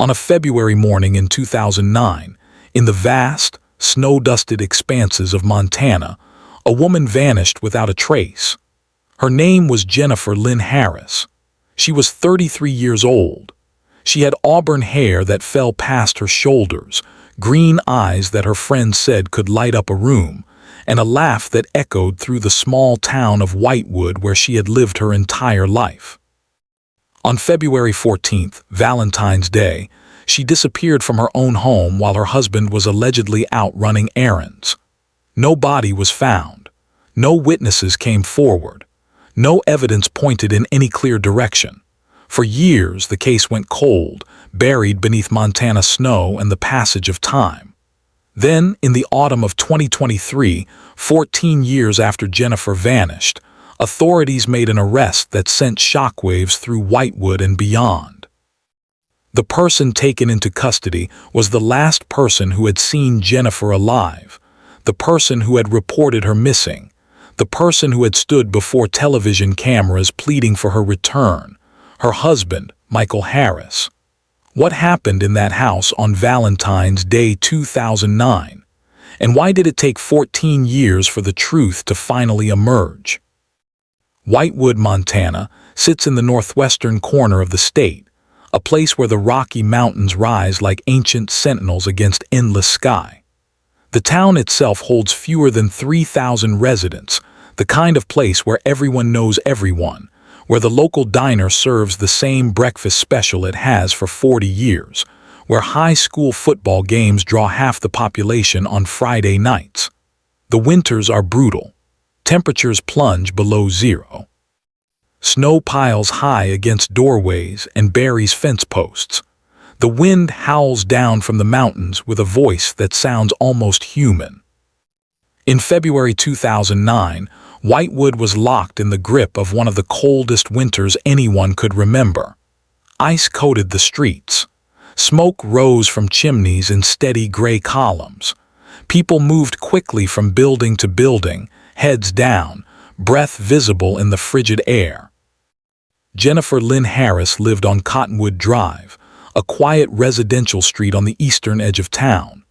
On a February morning in 2009, in the vast, snow-dusted expanses of Montana, a woman vanished without a trace. Her name was Jennifer Lynn Harris. She was 33 years old. She had auburn hair that fell past her shoulders, green eyes that her friends said could light up a room, and a laugh that echoed through the small town of Whitewood where she had lived her entire life. On February 14th, Valentine's Day, she disappeared from her own home while her husband was allegedly out running errands. No body was found. No witnesses came forward. No evidence pointed in any clear direction. For years, the case went cold, buried beneath Montana snow and the passage of time. Then, in the autumn of 2023, 14 years after Jennifer vanished, authorities made an arrest that sent shockwaves through Whitewood and beyond. The person taken into custody was the last person who had seen Jennifer alive, the person who had reported her missing, the person who had stood before television cameras pleading for her return, her husband, Michael Harris. What happened in that house on Valentine's Day 2009? And why did it take 14 years for the truth to finally emerge? Whitewood, Montana, sits in the northwestern corner of the state, a place where the Rocky Mountains rise like ancient sentinels against endless sky. The town itself holds fewer than 3,000 residents, the kind of place where everyone knows everyone, where the local diner serves the same breakfast special it has for 40 years, where high school football games draw half the population on Friday nights. The winters are brutal. Temperatures plunge below zero. Snow piles high against doorways and buries fence posts. The wind howls down from the mountains with a voice that sounds almost human. In February 2009, Whitewood was locked in the grip of one of the coldest winters anyone could remember. Ice coated the streets. Smoke rose from chimneys in steady gray columns. People moved quickly from building to building, heads down, breath visible in the frigid air. Jennifer Lynn Harris lived on Cottonwood Drive, a quiet residential street on the eastern edge of town.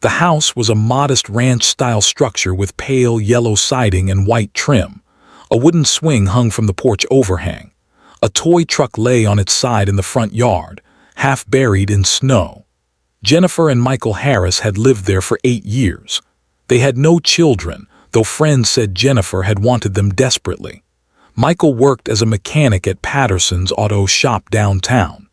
The house was a modest ranch-style structure with pale yellow siding and white trim. A wooden swing hung from the porch overhang. A toy truck lay on its side in the front yard, half buried in snow. Jennifer and Michael Harris had lived there for 8 years. They had no children, though friends said Jennifer had wanted them desperately. Michael worked as a mechanic at Patterson's auto shop downtown.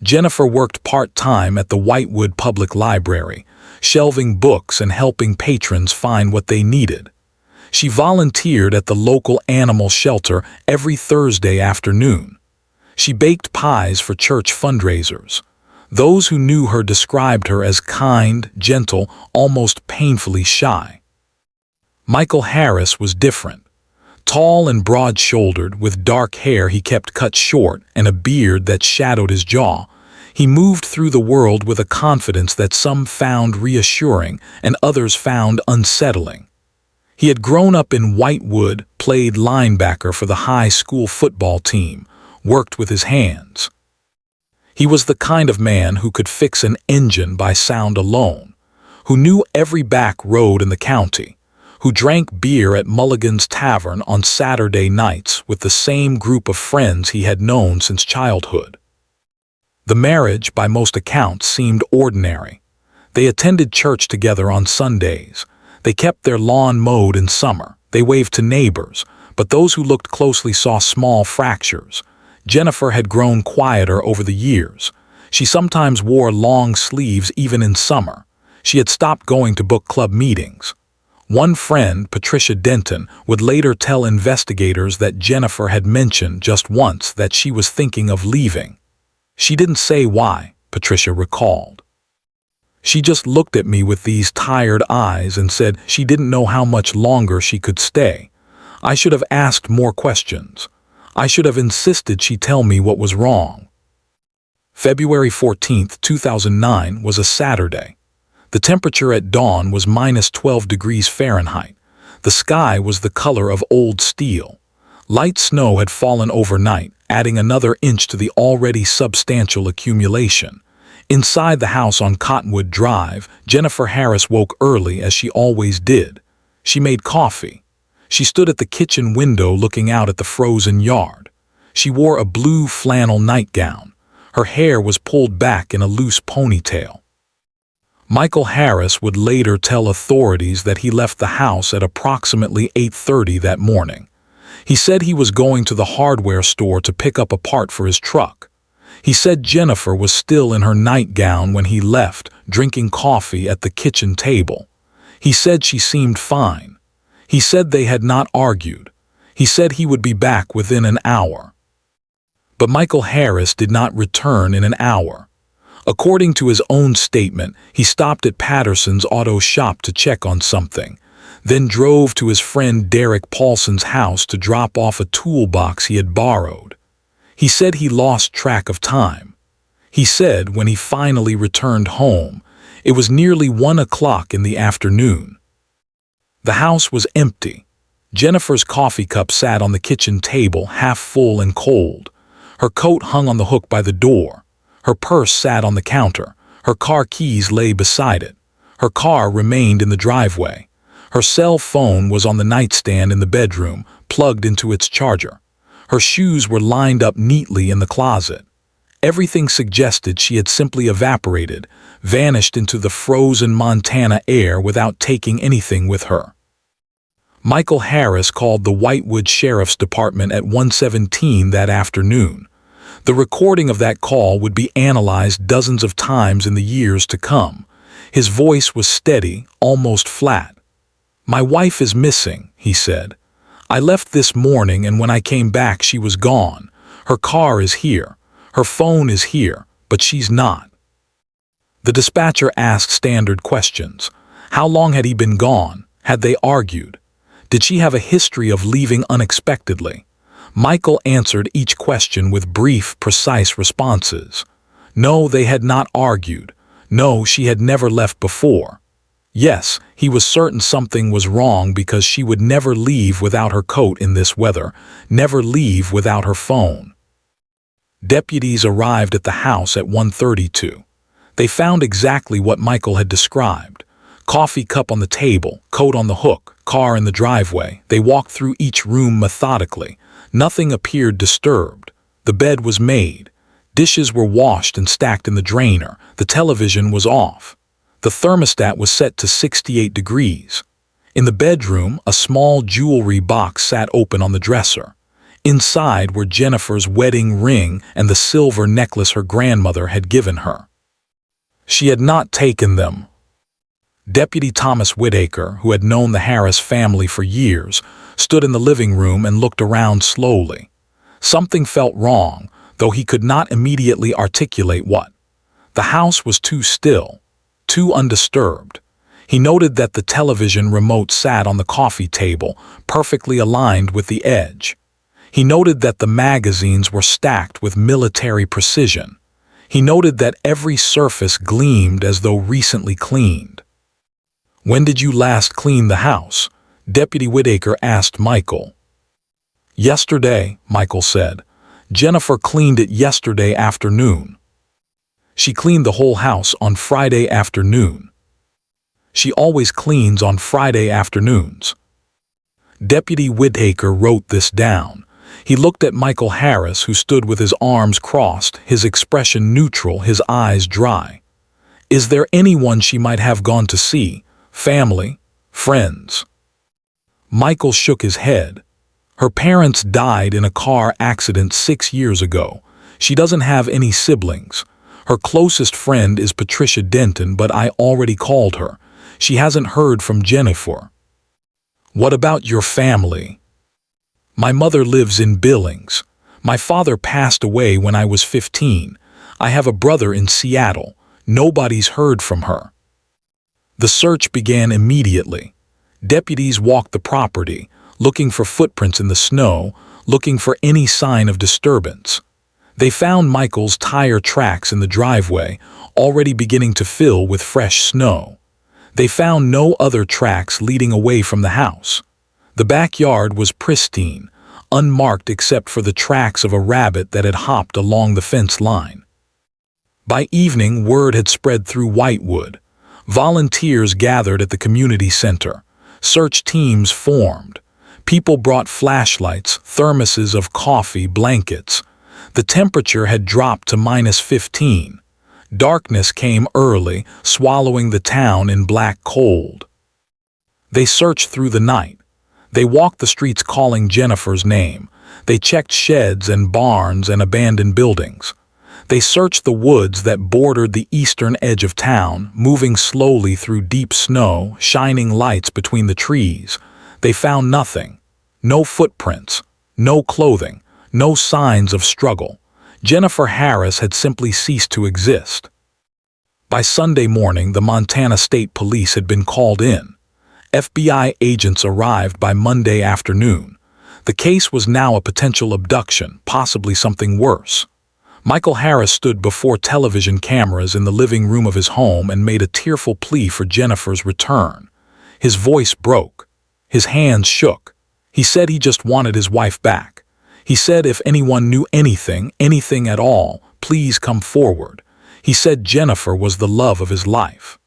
Jennifer worked part-time at the Whitewood Public Library, shelving books and helping patrons find what they needed. She volunteered at the local animal shelter every Thursday afternoon. She baked pies for church fundraisers. Those who knew her described her as kind, gentle, almost painfully shy. Michael Harris was different. Tall and broad-shouldered, with dark hair he kept cut short and a beard that shadowed his jaw, he moved through the world with a confidence that some found reassuring and others found unsettling. He had grown up in Whitewood, played linebacker for the high school football team, worked with his hands. He was the kind of man who could fix an engine by sound alone, who knew every back road in the county, who drank beer at Mulligan's Tavern on Saturday nights with the same group of friends he had known since childhood. The marriage, by most accounts, seemed ordinary. They attended church together on Sundays. They kept their lawn mowed in summer. They waved to neighbors, but those who looked closely saw small fractures. Jennifer had grown quieter over the years. She sometimes wore long sleeves even in summer. She had stopped going to book club meetings. One friend, Patricia Denton, would later tell investigators that Jennifer had mentioned just once that she was thinking of leaving. She didn't say why, Patricia recalled. She just looked at me with these tired eyes and said she didn't know how much longer she could stay. I should have asked more questions. I should have insisted she tell me what was wrong. February 14, 2009 was a Saturday. The temperature at dawn was -12 degrees Fahrenheit. The sky was the color of old steel. Light snow had fallen overnight, adding another inch to the already substantial accumulation. Inside the house on Cottonwood Drive, Jennifer Harris woke early as she always did. She made coffee. She stood at the kitchen window looking out at the frozen yard. She wore a blue flannel nightgown. Her hair was pulled back in a loose ponytail. Michael Harris would later tell authorities that he left the house at approximately 8:30 that morning. He said he was going to the hardware store to pick up a part for his truck. He said Jennifer was still in her nightgown when he left, drinking coffee at the kitchen table. He said she seemed fine. He said they had not argued. He said he would be back within an hour. But Michael Harris did not return in an hour. According to his own statement, he stopped at Patterson's auto shop to check on something, then drove to his friend Derek Paulson's house to drop off a toolbox he had borrowed. He said he lost track of time. He said when he finally returned home, it was nearly 1 o'clock in the afternoon. The house was empty. Jennifer's coffee cup sat on the kitchen table, half full and cold. Her coat hung on the hook by the door. Her purse sat on the counter. Her car keys lay beside it. Her car remained in the driveway. Her cell phone was on the nightstand in the bedroom, plugged into its charger. Her shoes were lined up neatly in the closet. Everything suggested she had simply evaporated, vanished into the frozen Montana air without taking anything with her. Michael Harris called the Whitewood Sheriff's Department at 1:17 that afternoon. The recording of that call would be analyzed dozens of times in the years to come. His voice was steady, almost flat. "My wife is missing," he said. "I left this morning and when I came back she was gone. Her car is here. Her phone is here, but she's not." The dispatcher asked standard questions. How long had he been gone? Had they argued? Did she have a history of leaving unexpectedly? Michael answered each question with brief, precise responses. No, they had not argued. No, she had never left before. Yes, he was certain something was wrong because she would never leave without her coat in this weather, never leave without her phone. Deputies arrived at the house at 1:32. They found exactly what Michael had described. Coffee cup on the table, coat on the hook, car in the driveway. They walked through each room methodically. Nothing appeared disturbed. The bed was made. Dishes were washed and stacked in the drainer. The television was off. The thermostat was set to 68 degrees. In the bedroom, a small jewelry box sat open on the dresser. Inside were Jennifer's wedding ring and the silver necklace her grandmother had given her. She had not taken them. Deputy Thomas Whitaker, who had known the Harris family for years, stood in the living room and looked around slowly. Something felt wrong, though he could not immediately articulate what. The house was too still, too undisturbed. He noted that the television remote sat on the coffee table, perfectly aligned with the edge. He noted that the magazines were stacked with military precision. He noted that every surface gleamed as though recently cleaned. "When did you last clean the house?" Deputy Whitaker asked Michael. "Yesterday," Michael said. "Jennifer cleaned it yesterday afternoon." "She cleaned the whole house on Friday afternoon." "She always cleans on Friday afternoons." Deputy Whitaker wrote this down. He looked at Michael Harris, who stood with his arms crossed, his expression neutral, his eyes dry. "Is there anyone she might have gone to see? Family? Friends?" Michael shook his head. "Her parents died in a car accident 6 years ago. She doesn't have any siblings. Her closest friend is Patricia Denton, but I already called her. She hasn't heard from Jennifer." "What about your family?" "My mother lives in Billings. My father passed away when I was 15. I have a brother in Seattle. Nobody's heard from her." The search began immediately. Deputies walked the property, looking for footprints in the snow, looking for any sign of disturbance. They found Michael's tire tracks in the driveway, already beginning to fill with fresh snow. They found no other tracks leading away from the house. The backyard was pristine, unmarked except for the tracks of a rabbit that had hopped along the fence line. By evening, word had spread through Whitewood. Volunteers gathered at the community center. Search teams formed. People brought flashlights, thermoses of coffee, blankets. The temperature had dropped to -15. Darkness came early, swallowing the town in black cold. They searched through the night. They walked the streets calling Jennifer's name. They checked sheds and barns and abandoned buildings. They searched the woods that bordered the eastern edge of town, moving slowly through deep snow, shining lights between the trees. They found nothing. No footprints, no clothing, no signs of struggle. Jennifer Harris had simply ceased to exist. By Sunday morning, the Montana State Police had been called in. FBI agents arrived by Monday afternoon. The case was now a potential abduction, possibly something worse. Michael Harris stood before television cameras in the living room of his home and made a tearful plea for Jennifer's return. His voice broke. His hands shook. He said he just wanted his wife back. He said if anyone knew anything, anything at all, please come forward. He said Jennifer was the love of his life.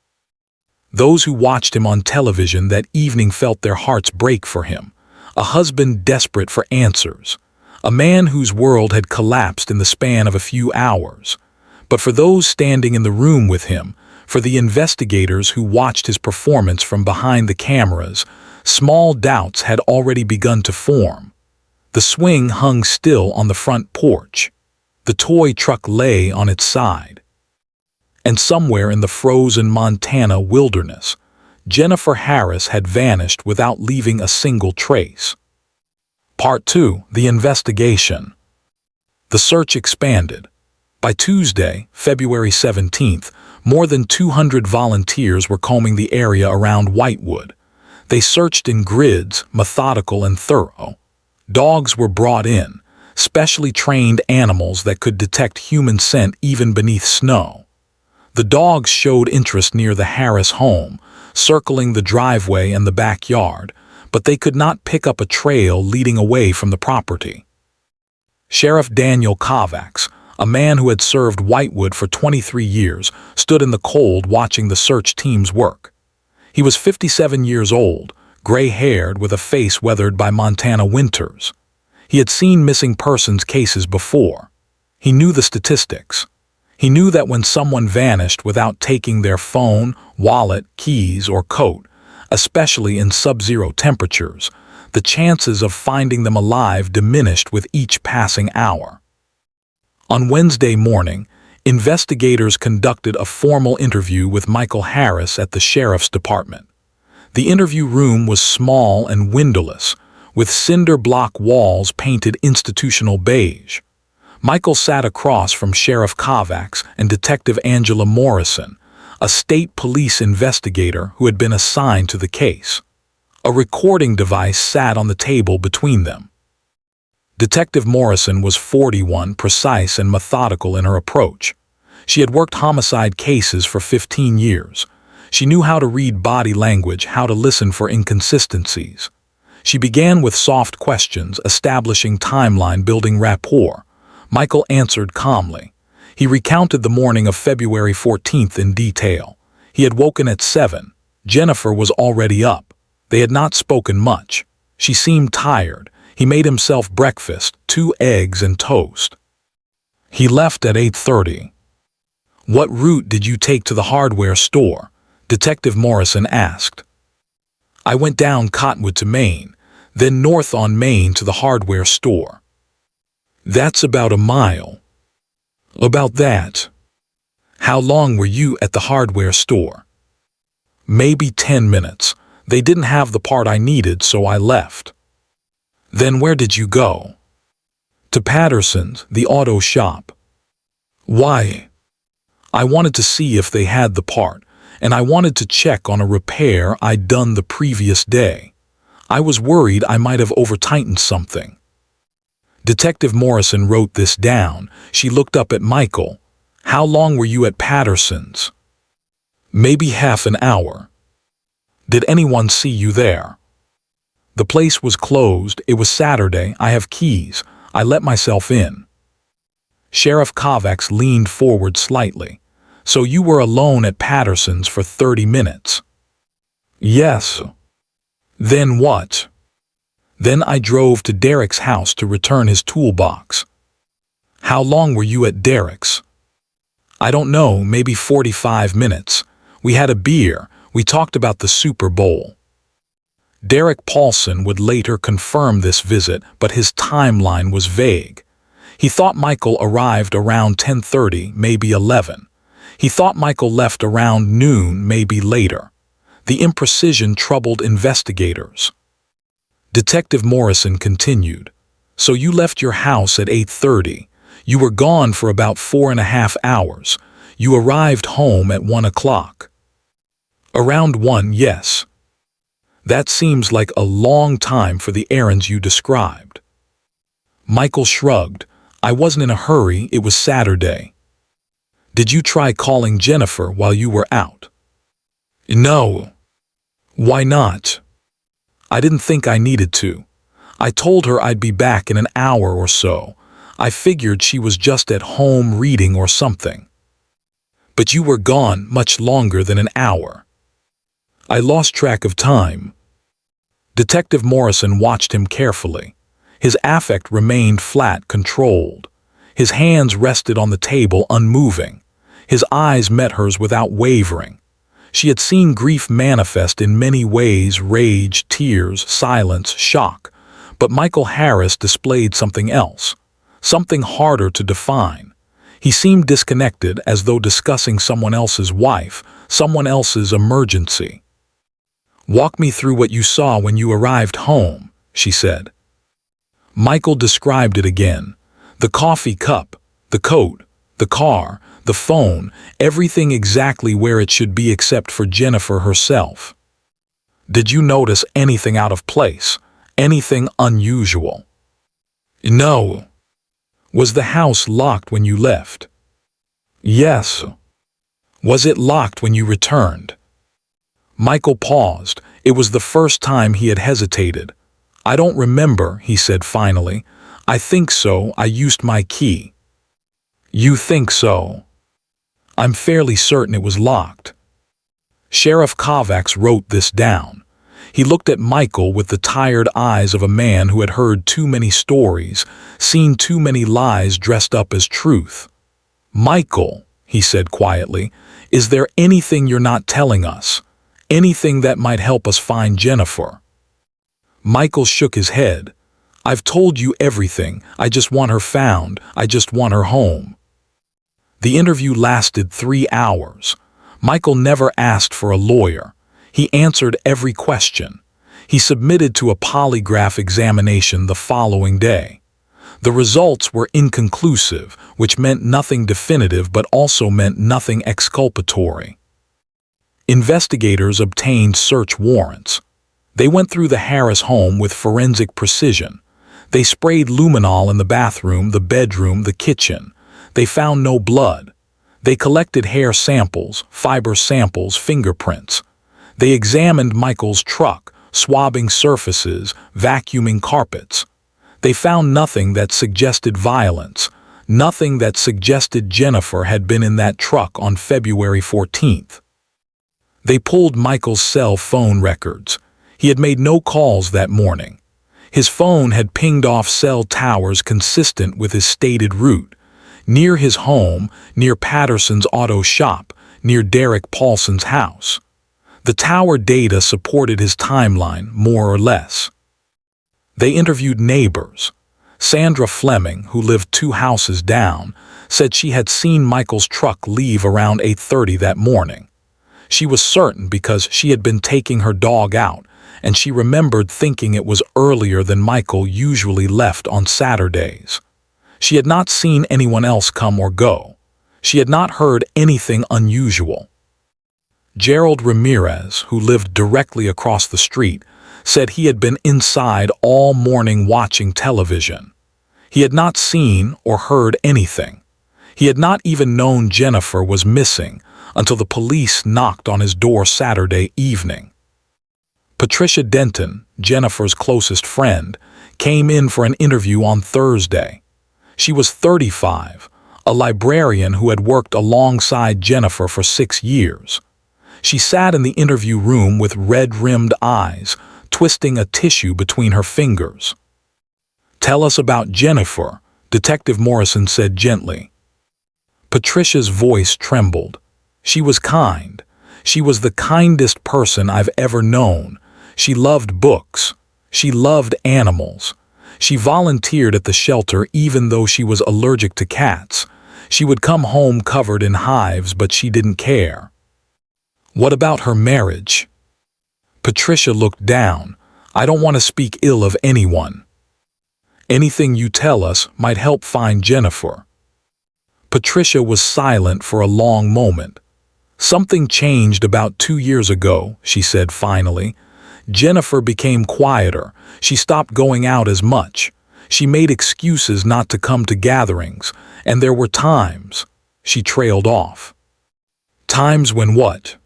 Those who watched him on television that evening felt their hearts break for him. A husband desperate for answers. A man whose world had collapsed in the span of a few hours. But for those standing in the room with him, for the investigators who watched his performance from behind the cameras, small doubts had already begun to form. The swing hung still on the front porch. The toy truck lay on its side. And somewhere in the frozen Montana wilderness, Jennifer Harris had vanished without leaving a single trace. Part 2. The investigation. The search expanded. By Tuesday, February 17th, more than 200 volunteers were combing the area around Whitewood. They searched in grids, methodical and thorough. Dogs were brought in, specially trained animals that could detect human scent even beneath snow. The dogs showed interest near the Harris home, circling the driveway and the backyard, but they could not pick up a trail leading away from the property. Sheriff Daniel Kovacs, a man who had served Whitewood for 23 years, stood in the cold watching the search teams work. He was 57 years old, gray-haired with a face weathered by Montana winters. He had seen missing persons cases before. He knew the statistics. He knew that when someone vanished without taking their phone, wallet, keys, or coat, especially in sub-zero temperatures, the chances of finding them alive diminished with each passing hour. On Wednesday morning, investigators conducted a formal interview with Michael Harris at the sheriff's department. The interview room was small and windowless, with cinder block walls painted institutional beige. Michael sat across from Sheriff Kovacs and Detective Angela Morrison, a state police investigator who had been assigned to the case. A recording device sat on the table between them. Detective Morrison was 41, precise and methodical in her approach. She had worked homicide cases for 15 years. She knew how to read body language, how to listen for inconsistencies. She began with soft questions, establishing timeline, building rapport. Michael answered calmly. He recounted the morning of February 14th in detail. He had woken at 7. Jennifer was already up. They had not spoken much. She seemed tired. He made himself breakfast, 2 eggs and toast. He left at 8:30. What route did you take to the hardware store? Detective Morrison asked. I went down Cottonwood to Main, then north on Main to the hardware store. That's about a mile. About that. How long were you at the hardware store? Maybe 10 minutes. They didn't have the part I needed, so I left. Then where did you go? To Patterson's, the auto shop. Why? I wanted to see if they had the part, and I wanted to check on a repair I'd done the previous day. I was worried I might have over-tightened something. Detective Morrison wrote this down. She looked up at Michael. How long were you at Patterson's? Maybe half an hour. Did anyone see you there? The place was closed. It was Saturday. I have keys. I let myself in. Sheriff Kovacs leaned forward slightly. So you were alone at Patterson's for 30 minutes? Yes. Then what? Then I drove to Derek's house to return his toolbox. How long were you at Derek's? I don't know, maybe 45 minutes. We had a beer. We talked about the Super Bowl. Derek Paulson would later confirm this visit, but his timeline was vague. He thought Michael arrived around 10:30, maybe 11. He thought Michael left around noon, maybe later. The imprecision troubled investigators. Detective Morrison continued. So you left your house at 8:30. You were gone for about 4.5 hours. You arrived home at 1 o'clock. Around 1, yes. That seems like a long time for the errands you described. Michael shrugged. I wasn't in a hurry, it was Saturday. Did you try calling Jennifer while you were out? No. Why not? I didn't think I needed to. I told her I'd be back in an hour or so. I figured she was just at home reading or something. But you were gone much longer than an hour. I lost track of time. Detective Morrison watched him carefully. His affect remained flat, controlled. His hands rested on the table, unmoving. His eyes met hers without wavering. She had seen grief manifest in many ways: rage, tears, silence, shock. But Michael Harris displayed something else, something harder to define. He seemed disconnected, as though discussing someone else's wife, someone else's emergency. Walk me through what you saw when you arrived home, she said. Michael described it again. The coffee cup, the coat, the car, the phone, everything exactly where it should be except for Jennifer herself. Did you notice anything out of place? Anything unusual? No. Was the house locked when you left? Yes. Was it locked when you returned? Michael paused. It was the first time he had hesitated. I don't remember, he said finally. I think so, I used my key. You think so? I'm fairly certain it was locked. Sheriff Kovacs wrote this down. He looked at Michael with the tired eyes of a man who had heard too many stories, seen too many lies dressed up as truth. Michael, he said quietly, is there anything you're not telling us? Anything that might help us find Jennifer? Michael shook his head. I've told you everything. I just want her found. I just want her home. The interview lasted 3 hours. Michael never asked for a lawyer. He answered every question. He submitted to a polygraph examination the following day. The results were inconclusive, which meant nothing definitive but also meant nothing exculpatory. Investigators obtained search warrants. They went through the Harris home with forensic precision. They sprayed luminol in the bathroom, the bedroom, the kitchen. They found no blood. They collected hair samples, fiber samples, fingerprints. They examined Michael's truck, swabbing surfaces, vacuuming carpets. They found nothing that suggested violence, nothing that suggested Jennifer had been in that truck on February 14th. They pulled Michael's cell phone records. He had made no calls that morning. His phone had pinged off cell towers consistent with his stated route, near his home, near Patterson's auto shop, near Derek Paulson's house. The tower data supported his timeline, more or less. They interviewed neighbors. Sandra Fleming, who lived 2 houses down, said she had seen Michael's truck leave around 8:30 that morning. She was certain because she had been taking her dog out, and she remembered thinking it was earlier than Michael usually left on Saturdays. She had not seen anyone else come or go. She had not heard anything unusual. Gerald Ramirez, who lived directly across the street, said he had been inside all morning watching television. He had not seen or heard anything. He had not even known Jennifer was missing until the police knocked on his door Saturday evening. Patricia Denton, Jennifer's closest friend, came in for an interview on Thursday. She was 35, a librarian who had worked alongside Jennifer for 6 years. She sat in the interview room with red-rimmed eyes, twisting a tissue between her fingers. "Tell us about Jennifer," Detective Morrison said gently. Patricia's voice trembled. She was kind. She was the kindest person I've ever known. She loved books. She loved animals. She volunteered at the shelter even though she was allergic to cats. She would come home covered in hives, but she didn't care. "What about her marriage?" Patricia looked down. "I don't want to speak ill of anyone. Anything you tell us might help find Jennifer." Patricia was silent for a long moment. "Something changed about 2 years ago," she said finally. "Jennifer became quieter. She stopped going out as much. She made excuses not to come to gatherings, and there were times—" She trailed off. "Times when what?"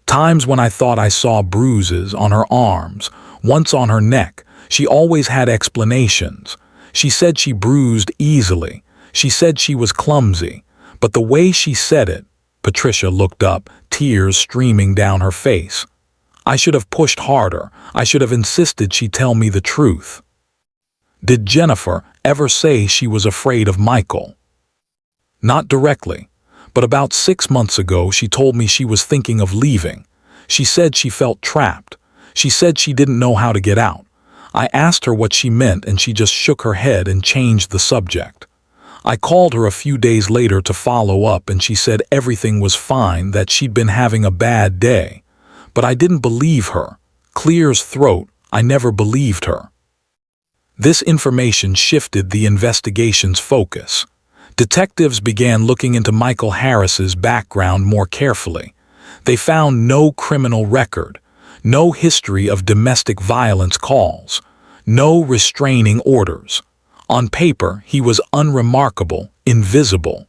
"Times when I thought I saw bruises on her arms, once on her neck. She always had explanations. She said she bruised easily. She said she was clumsy. But the way she said it—" Patricia looked up, tears streaming down her face. "I should have pushed harder. I should have insisted she tell me the truth." "Did Jennifer ever say she was afraid of Michael?" "Not directly. But about 6 months ago she told me she was thinking of leaving. She said she felt trapped. She said she didn't know how to get out. I asked her what she meant and she just shook her head and changed the subject. I called her a few days later to follow up and she said everything was fine, that she'd been having a bad day. But I didn't believe her. Clear's throat, I never believed her." This information shifted the investigation's focus. Detectives began looking into Michael Harris's background more carefully. They found no criminal record, no history of domestic violence calls, no restraining orders. On paper, he was unremarkable, invisible.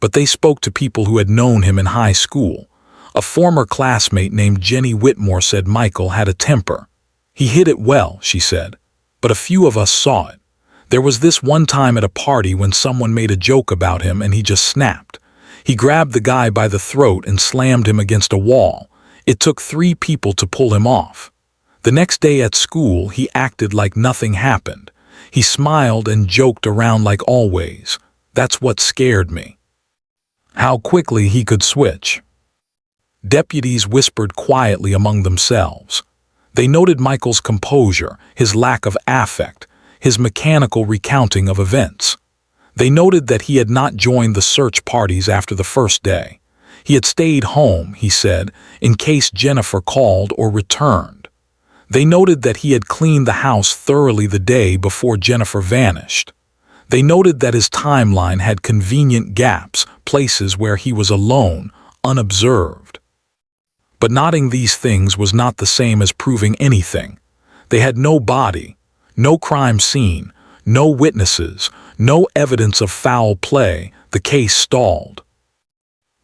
But they spoke to people who had known him in high school. A former classmate named Jenny Whitmore said Michael had a temper. "He hid it well," she said, "but a few of us saw it. There was this one time at a party when someone made a joke about him and he just snapped. He grabbed the guy by the throat and slammed him against a wall. It took 3 people to pull him off. The next day at school, he acted like nothing happened. He smiled and joked around like always. That's what scared me. How quickly he could switch." Deputies whispered quietly among themselves. They noted Michael's composure, his lack of affect, his mechanical recounting of events. They noted that he had not joined the search parties after the first day. He had stayed home, he said, in case Jennifer called or returned. They noted that he had cleaned the house thoroughly the day before Jennifer vanished. They noted that his timeline had convenient gaps, places where he was alone, unobserved. But noting these things was not the same as proving anything. They had no body, no crime scene, no witnesses, no evidence of foul play. The case stalled.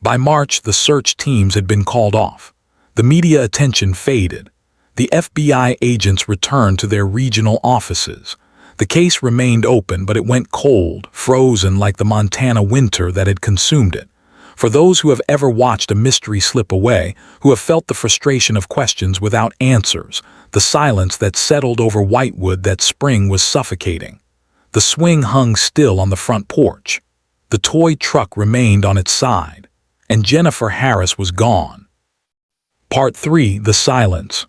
By March, the search teams had been called off. The media attention faded. The FBI agents returned to their regional offices. The case remained open, but it went cold, frozen like the Montana winter that had consumed it. For those who have ever watched a mystery slip away, who have felt the frustration of questions without answers, the silence that settled over Whitewood that spring was suffocating. The swing hung still on the front porch. The toy truck remained on its side. And Jennifer Harris was gone. Part 3. The Silence.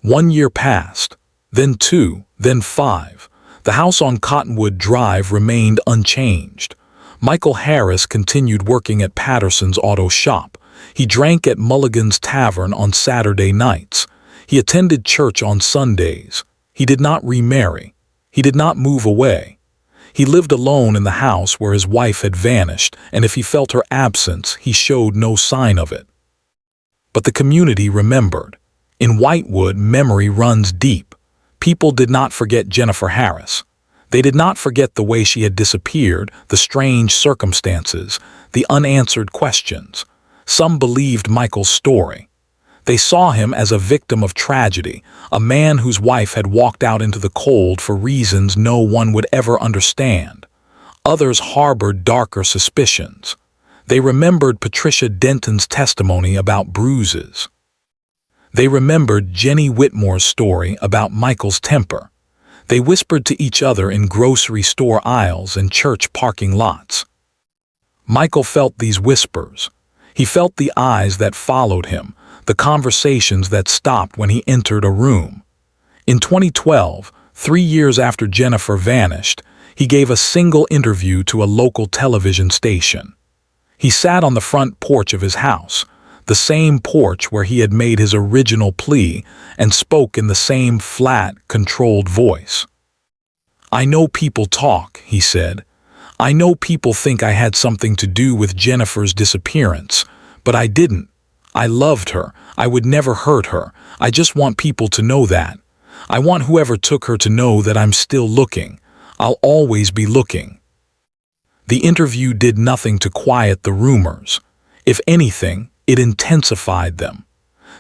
1 year passed, then 2, then 5. The house on Cottonwood Drive remained unchanged. Michael Harris continued working at Patterson's auto shop. He drank at Mulligan's Tavern on Saturday nights. He attended church on Sundays. He did not remarry. He did not move away. He lived alone in the house where his wife had vanished, and if he felt her absence, he showed no sign of it. But the community remembered. In Whitewood, memory runs deep. People did not forget Jennifer Harris. They did not forget the way she had disappeared, the strange circumstances, the unanswered questions. Some believed Michael's story. They saw him as a victim of tragedy, a man whose wife had walked out into the cold for reasons no one would ever understand. Others harbored darker suspicions. They remembered Patricia Denton's testimony about bruises. They remembered Jenny Whitmore's story about Michael's temper. They whispered to each other in grocery store aisles and church parking lots. Michael felt these whispers. He felt the eyes that followed him, the conversations that stopped when he entered a room. In 2012, 3 years after Jennifer vanished, he gave a single interview to a local television station. He sat on the front porch of his house, the same porch where he had made his original plea, and spoke in the same flat, controlled voice. "I know people talk," he said. "I know people think I had something to do with Jennifer's disappearance, but I didn't. I loved her. I would never hurt her. I just want people to know that. I want whoever took her to know that I'm still looking. I'll always be looking." The interview did nothing to quiet the rumors. If anything, it intensified them.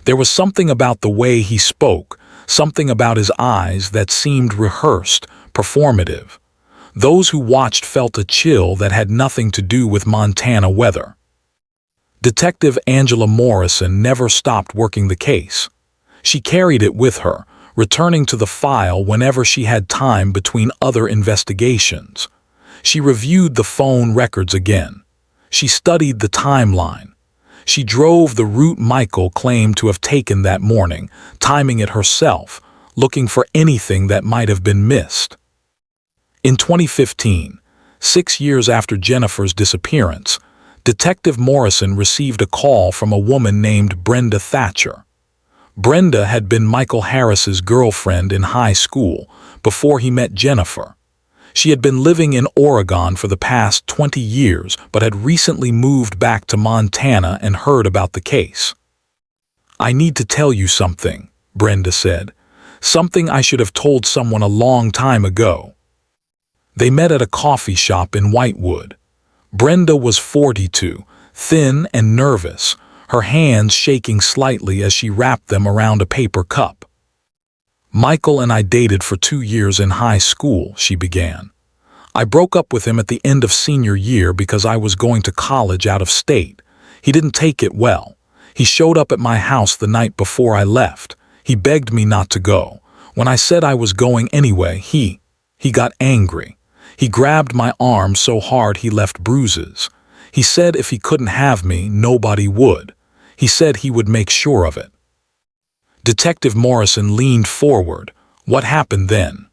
There was something about the way he spoke, something about his eyes that seemed rehearsed, performative. Those who watched felt a chill that had nothing to do with Montana weather. Detective Angela Morrison never stopped working the case. She carried it with her, returning to the file whenever she had time between other investigations. She reviewed the phone records again. She studied the timeline. She drove the route Michael claimed to have taken that morning, timing it herself, looking for anything that might have been missed. In 2015, 6 years after Jennifer's disappearance, Detective Morrison received a call from a woman named Brenda Thatcher. Brenda had been Michael Harris's girlfriend in high school before he met Jennifer. She had been living in Oregon for the past 20 years but had recently moved back to Montana and heard about the case. "I need to tell you something," Brenda said. "Something I should have told someone a long time ago." They met at a coffee shop in Whitewood. Brenda was 42, thin and nervous, her hands shaking slightly as she wrapped them around a paper cup. "Michael and I dated for 2 years in high school," she began. "I broke up with him at the end of senior year because I was going to college out of state. He didn't take it well. He showed up at my house the night before I left. He begged me not to go. When I said I was going anyway, he got angry. He grabbed my arm so hard he left bruises. He said if he couldn't have me, nobody would. He said he would make sure of it." Detective Morrison leaned forward. "What happened then?"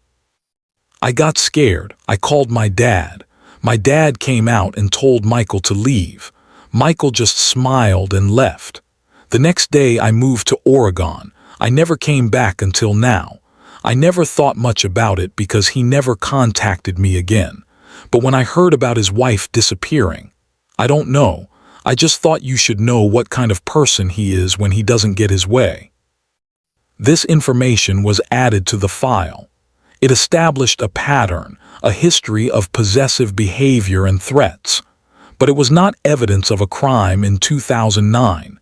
"I got scared. I called my dad. My dad came out and told Michael to leave. Michael just smiled and left. The next day I moved to Oregon. I never came back until now. I never thought much about it because he never contacted me again. But when I heard about his wife disappearing, I don't know. I just thought you should know what kind of person he is when he doesn't get his way." This information was added to the file. It established a pattern, a history of possessive behavior and threats. But it was not evidence of a crime in 2009.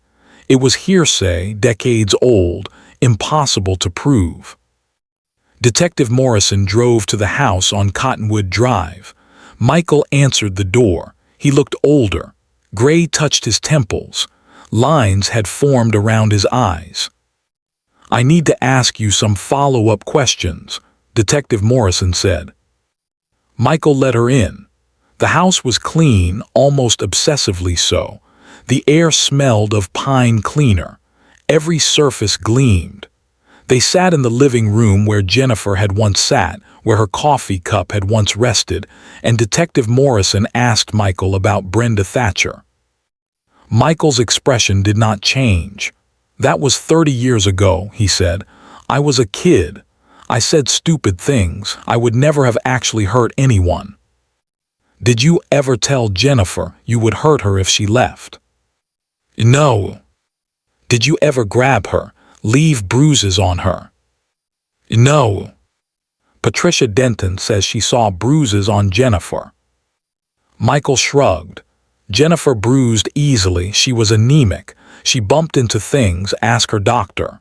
It was hearsay, decades old, impossible to prove. Detective Morrison drove to the house on Cottonwood Drive. Michael answered the door. He looked older. Gray touched his temples. Lines had formed around his eyes. "I need to ask you some follow-up questions," Detective Morrison said. Michael let her in. The house was clean, almost obsessively so. The air smelled of pine cleaner. Every surface gleamed. They sat in the living room where Jennifer had once sat, where her coffee cup had once rested, and Detective Morrison asked Michael about Brenda Thatcher. Michael's expression did not change. "That was 30 years ago," he said. "I was a kid. I said stupid things. I would never have actually hurt anyone." "Did you ever tell Jennifer you would hurt her if she left?" "No." "Did you ever grab her, leave bruises on her?" "No." Patricia Denton says she saw bruises on Jennifer. Michael shrugged. Jennifer bruised easily, she was anemic, she bumped into things, ask her doctor.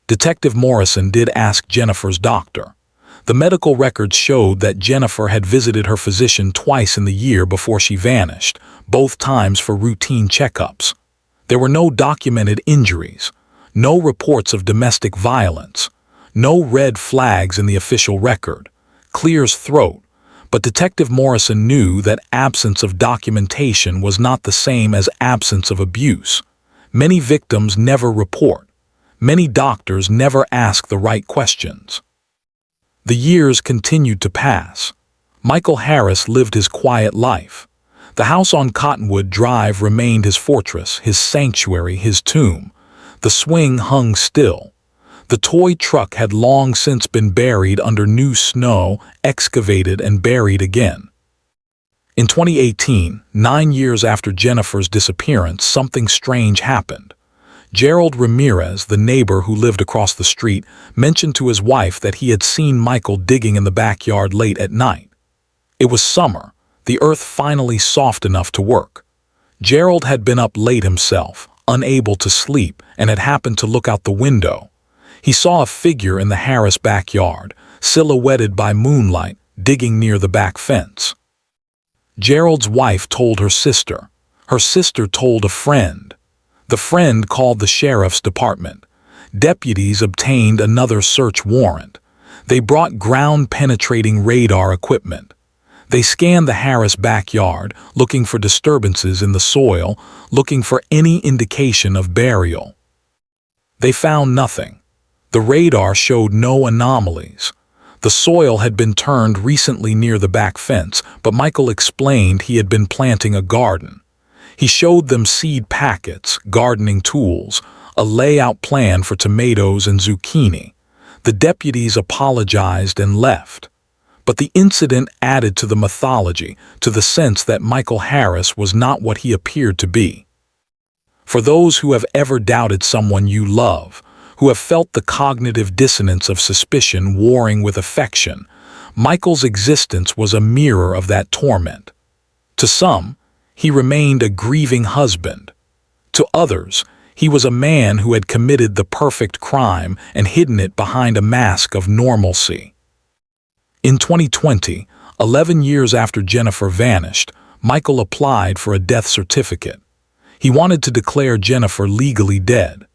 Detective Morrison did ask Jennifer's doctor. The medical records showed that Jennifer had visited her physician twice in the year before she vanished, both times for routine checkups. There were no documented injuries, no reports of domestic violence, no red flags in the official record. Clear's throat. But Detective Morrison knew that absence of documentation was not the same as absence of abuse. Many victims never report. Many doctors never ask the right questions. The years continued to pass. Michael Harris lived his quiet life. The house on Cottonwood Drive remained his fortress, his sanctuary, his tomb. The swing hung still. The toy truck had long since been buried under new snow, excavated and buried again. In 2018, 9 years after Jennifer's disappearance, something strange happened. Gerald Ramirez, the neighbor who lived across the street, mentioned to his wife that he had seen Michael digging in the backyard late at night. It was summer, the earth finally soft enough to work. Gerald had been up late himself, unable to sleep, and had happened to look out the window. He saw a figure in the Harris backyard, silhouetted by moonlight, digging near the back fence. Gerald's wife told her sister. Her sister told a friend. The friend called the sheriff's department. Deputies obtained another search warrant. They brought ground-penetrating radar equipment. They scanned the Harris backyard, looking for disturbances in the soil, looking for any indication of burial. They found nothing. The radar showed no anomalies. The soil had been turned recently near the back fence, but Michael explained he had been planting a garden. He showed them seed packets, gardening tools, a layout plan for tomatoes and zucchini. The deputies apologized and left. But the incident added to the mythology, to the sense that Michael Harris was not what he appeared to be. For those who have ever doubted someone you love, who have felt the cognitive dissonance of suspicion warring with affection, Michael's existence was a mirror of that torment. To some, he remained a grieving husband. To others, he was a man who had committed the perfect crime and hidden it behind a mask of normalcy. In 2020, 11 years after Jennifer vanished, Michael applied for a death certificate. He wanted to declare Jennifer legally dead.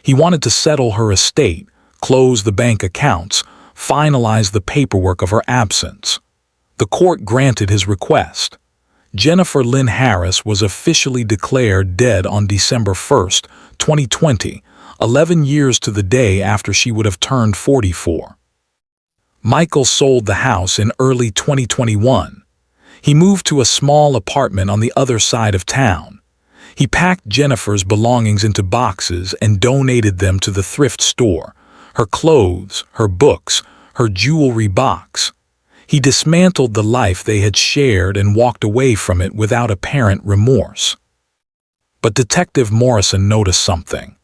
He wanted to settle her estate, close the bank accounts, finalize the paperwork of her absence. The court granted his request. Jennifer Lynn Harris was officially declared dead on December 1, 2020, 11 years to the day after she would have turned 44. Michael sold the house in early 2021. He moved to a small apartment on the other side of town. He packed Jennifer's belongings into boxes and donated them to the thrift store, her clothes, her books, her jewelry box. He dismantled the life they had shared and walked away from it without apparent remorse. But Detective Morrison noticed something.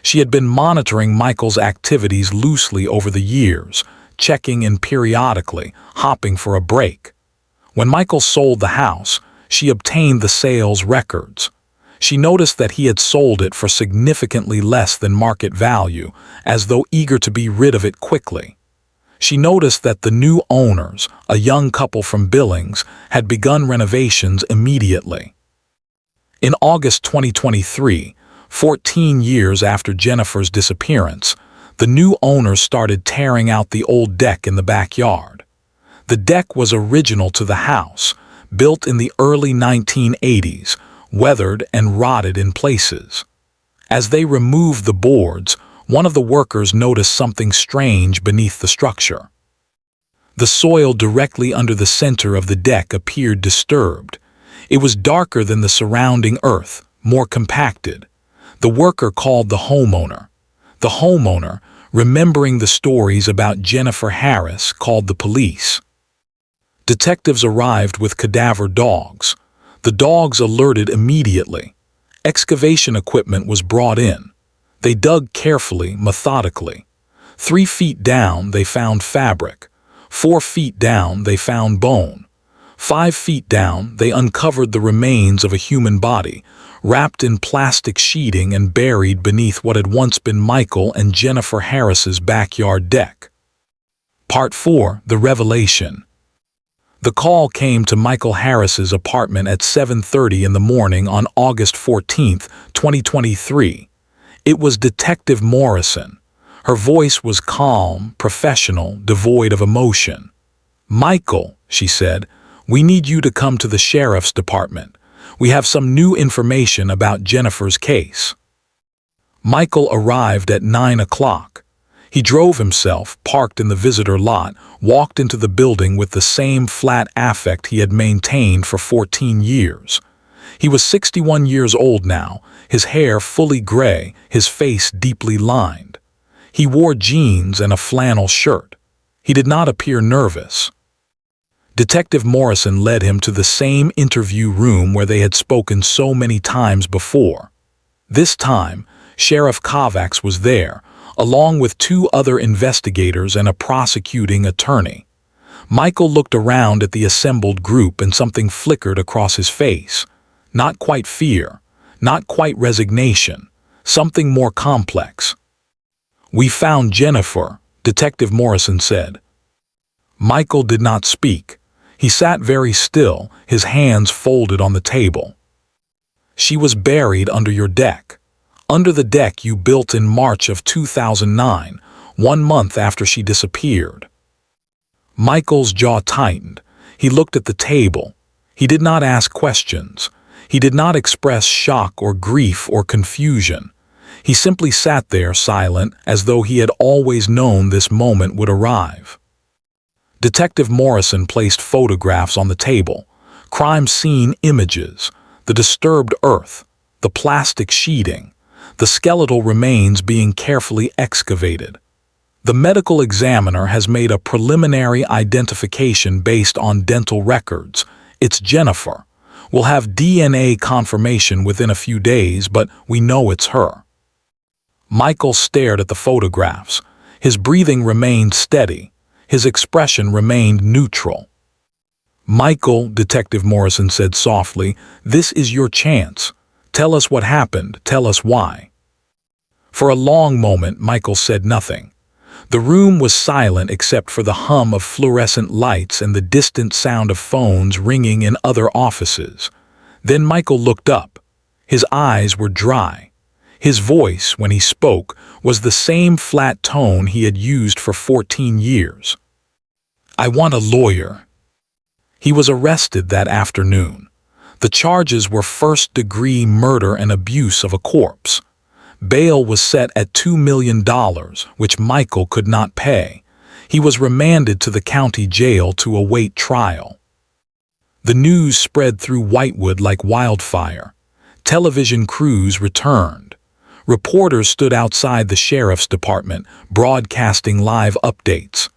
She had been monitoring Michael's activities loosely over the years, checking in periodically, hopping for a break. When Michael sold the house, she obtained the sales records. She noticed that he had sold it for significantly less than market value, as though eager to be rid of it quickly. She noticed that the new owners, a young couple from Billings, had begun renovations immediately. In August 2023, 14 years after Jennifer's disappearance, the new owners started tearing out the old deck in the backyard. The deck was original to the house, built in the early 1980s, weathered and rotted in places. As they removed the boards, one of the workers noticed something strange beneath the structure. The soil directly under the center of the deck appeared disturbed. It was darker than the surrounding earth, more compacted. The worker called the homeowner. The homeowner, remembering the stories about Jennifer Harris, called the police. Detectives arrived with cadaver dogs. The dogs alerted immediately. Excavation equipment was brought in. They dug carefully, methodically. 3 feet down, they found fabric. 4 feet down, they found bone. 5 feet down, they uncovered the remains of a human body, wrapped in plastic sheeting and buried beneath what had once been Michael and Jennifer Harris's backyard deck. Part 4. The Revelation. The call came to Michael Harris's apartment at 7:30 in the morning on August 14, 2023. It was Detective Morrison. Her voice was calm, professional, devoid of emotion. "Michael," she said, "we need you to come to the sheriff's department. We have some new information about Jennifer's case." Michael arrived at 9 o'clock. He drove himself, parked in the visitor lot, walked into the building with the same flat affect he had maintained for 14 years. He was 61 years old now, his hair fully gray, his face deeply lined. He wore jeans and a flannel shirt. He did not appear nervous. Detective Morrison led him to the same interview room where they had spoken so many times before. This time, Sheriff Kovacs was there, along with 2 other investigators and a prosecuting attorney. Michael looked around at the assembled group and something flickered across his face. Not quite fear, not quite resignation, something more complex. "We found Jennifer," Detective Morrison said. Michael did not speak. He sat very still, his hands folded on the table. "She was buried under your deck. Under the deck you built in March of 2009, 1 month after she disappeared." Michael's jaw tightened. He looked at the table. He did not ask questions. He did not express shock or grief or confusion. He simply sat there silent, as though he had always known this moment would arrive. Detective Morrison placed photographs on the table, crime scene images, the disturbed earth, the plastic sheeting, the skeletal remains being carefully excavated. "The medical examiner has made a preliminary identification based on dental records. It's Jennifer. We'll have DNA confirmation within a few days, but we know it's her." Michael stared at the photographs. His breathing remained steady. His expression remained neutral. "Michael," Detective Morrison said softly, "this is your chance. Tell us what happened. Tell us why." For a long moment, Michael said nothing. The room was silent except for the hum of fluorescent lights and the distant sound of phones ringing in other offices. Then Michael looked up. His eyes were dry. His voice, when he spoke, was the same flat tone he had used for 14 years. "I want a lawyer." He was arrested that afternoon. The charges were first-degree murder and abuse of a corpse. Bail was set at $2 million, which Michael could not pay. He was remanded to the county jail to await trial. The news spread through Whitewood like wildfire. Television crews returned. Reporters stood outside the sheriff's department, broadcasting live updates.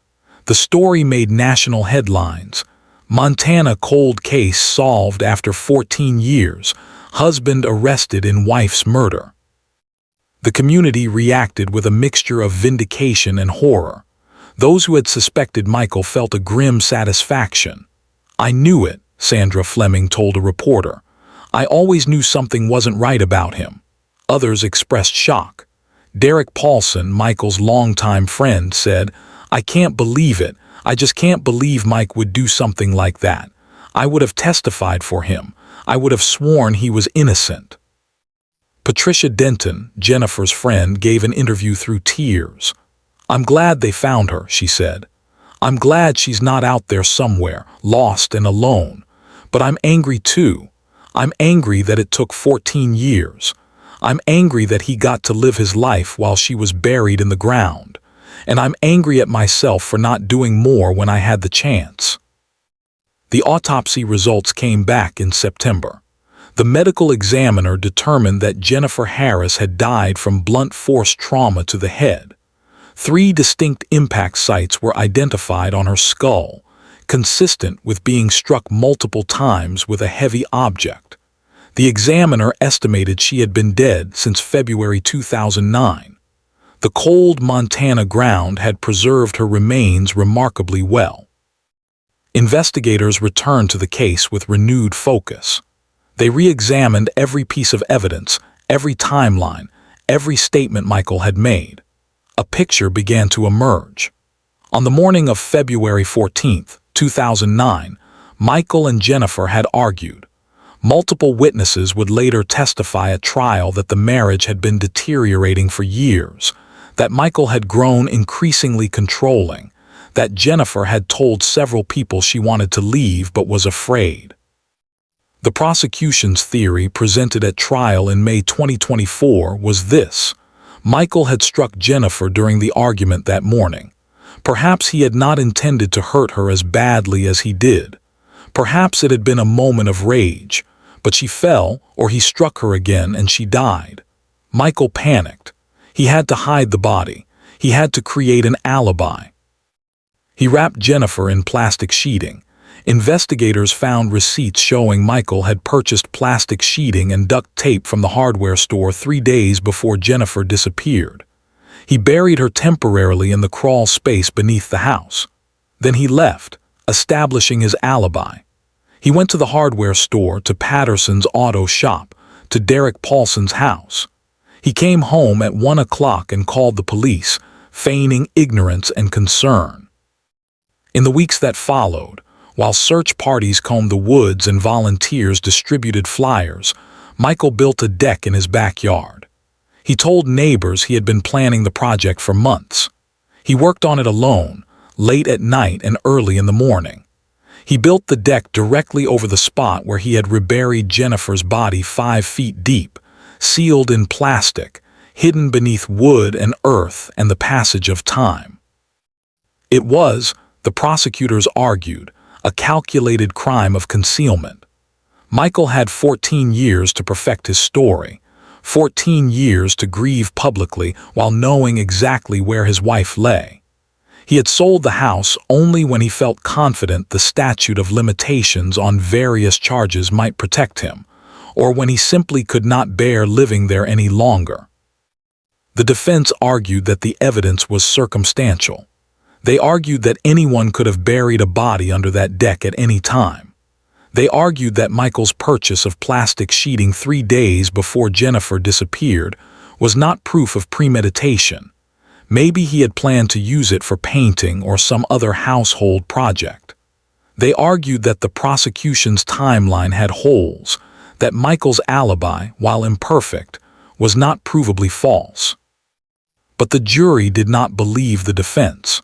The story made national headlines. "Montana cold case solved after 14 years. Husband arrested in wife's murder." The community reacted with a mixture of vindication and horror. Those who had suspected Michael felt a grim satisfaction. "I knew it," Sandra Fleming told a reporter. "I always knew something wasn't right about him." Others expressed shock. Derek Paulson, Michael's longtime friend, said, "I can't believe it. I just can't believe Mike would do something like that. I would have testified for him. I would have sworn he was innocent." Patricia Denton, Jennifer's friend, gave an interview through tears. "I'm glad they found her," she said. "I'm glad she's not out there somewhere, lost and alone. But I'm angry too. I'm angry that it took 14 years. I'm angry that he got to live his life while she was buried in the ground. And I'm angry at myself for not doing more when I had the chance." The autopsy results came back in September. The medical examiner determined that Jennifer Harris had died from blunt force trauma to the head. 3 distinct impact sites were identified on her skull, consistent with being struck multiple times with a heavy object. The examiner estimated she had been dead since February 2009. The cold Montana ground had preserved her remains remarkably well. Investigators returned to the case with renewed focus. They re-examined every piece of evidence, every timeline, every statement Michael had made. A picture began to emerge. On the morning of February 14, 2009, Michael and Jennifer had argued. Multiple witnesses would later testify at trial that the marriage had been deteriorating for years, that Michael had grown increasingly controlling, that Jennifer had told several people she wanted to leave but was afraid. The prosecution's theory presented at trial in May 2024 was this: Michael had struck Jennifer during the argument that morning. Perhaps he had not intended to hurt her as badly as he did. Perhaps it had been a moment of rage, but she fell, or he struck her again and she died. Michael panicked. He had to hide the body. He had to create an alibi. He wrapped Jennifer in plastic sheeting. Investigators found receipts showing Michael had purchased plastic sheeting and duct tape from the hardware store 3 days before Jennifer disappeared. He buried her temporarily in the crawl space beneath the house. Then he left, establishing his alibi. He went to the hardware store, to Patterson's auto shop, to Derek Paulson's house. He came home at 1 o'clock and called the police, feigning ignorance and concern. In the weeks that followed, while search parties combed the woods and volunteers distributed flyers, Michael built a deck in his backyard. He told neighbors he had been planning the project for months. He worked on it alone, late at night and early in the morning. He built the deck directly over the spot where he had reburied Jennifer's body 5 feet deep, sealed in plastic, hidden beneath wood and earth and the passage of time. It was, the prosecutors argued, a calculated crime of concealment. Michael had 14 years to perfect his story, 14 years to grieve publicly while knowing exactly where his wife lay. He had sold the house only when he felt confident the statute of limitations on various charges might protect him, or when he simply could not bear living there any longer. The defense argued that the evidence was circumstantial. They argued that anyone could have buried a body under that deck at any time. They argued that Michael's purchase of plastic sheeting 3 days before Jennifer disappeared was not proof of premeditation. Maybe he had planned to use it for painting or some other household project. They argued that the prosecution's timeline had holes, that Michael's alibi, while imperfect, was not provably false. But the jury did not believe the defense.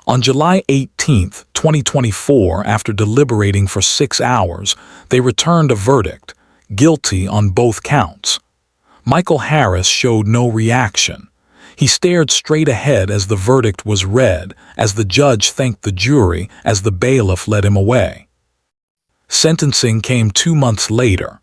On July 18, 2024, after deliberating for 6 hours, they returned a verdict, guilty on both counts. Michael Harris showed no reaction. He stared straight ahead as the verdict was read, as the judge thanked the jury, as the bailiff led him away. Sentencing came 2 months later.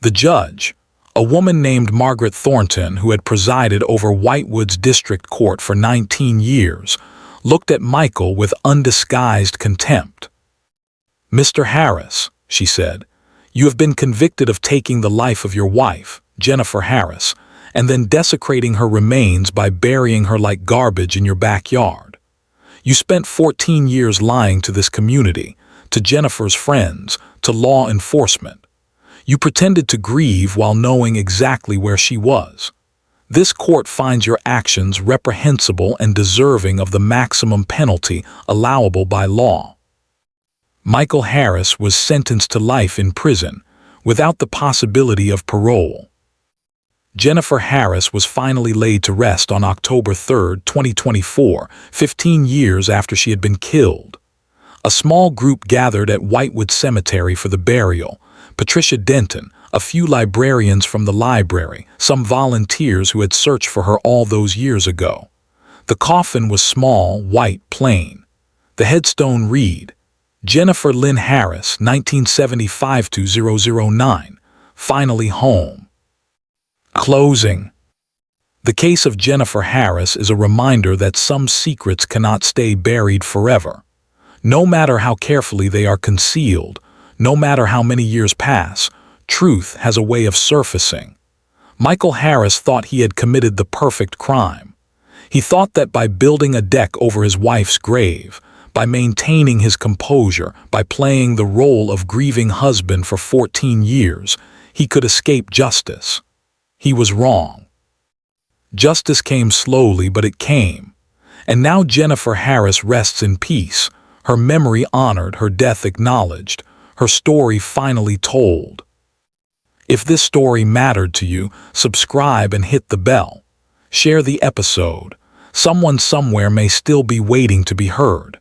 The judge, a woman named Margaret Thornton who had presided over Whitewood's district court for 19 years, looked at Michael with undisguised contempt. "Mr. Harris," she said, "you have been convicted of taking the life of your wife, Jennifer Harris, and then desecrating her remains by burying her like garbage in your backyard. You spent 14 years lying to this community, to Jennifer's friends, to law enforcement. You pretended to grieve while knowing exactly where she was. This court finds your actions reprehensible and deserving of the maximum penalty allowable by law." Michael Harris was sentenced to life in prison, without the possibility of parole. Jennifer Harris was finally laid to rest on October 3, 2024, 15 years after she had been killed. A small group gathered at Whitewood Cemetery for the burial. Patricia Denton, a few librarians from the library, some volunteers who had searched for her all those years ago. The coffin was small, white, plain. The headstone read, "Jennifer Lynn Harris, 1975-2009, finally home." Closing. The case of Jennifer Harris is a reminder that some secrets cannot stay buried forever. No matter how carefully they are concealed, no matter how many years pass, truth has a way of surfacing. Michael Harris thought he had committed the perfect crime. He thought that by building a deck over his wife's grave, By maintaining his composure, by playing the role of grieving husband for 14 years, he could escape justice. He was wrong. Justice came slowly, but it came. And now Jennifer Harris rests in peace, her memory honored, her death acknowledged, her story finally told. If this story mattered to you, subscribe and hit the bell. Share the episode. Someone somewhere may still be waiting to be heard.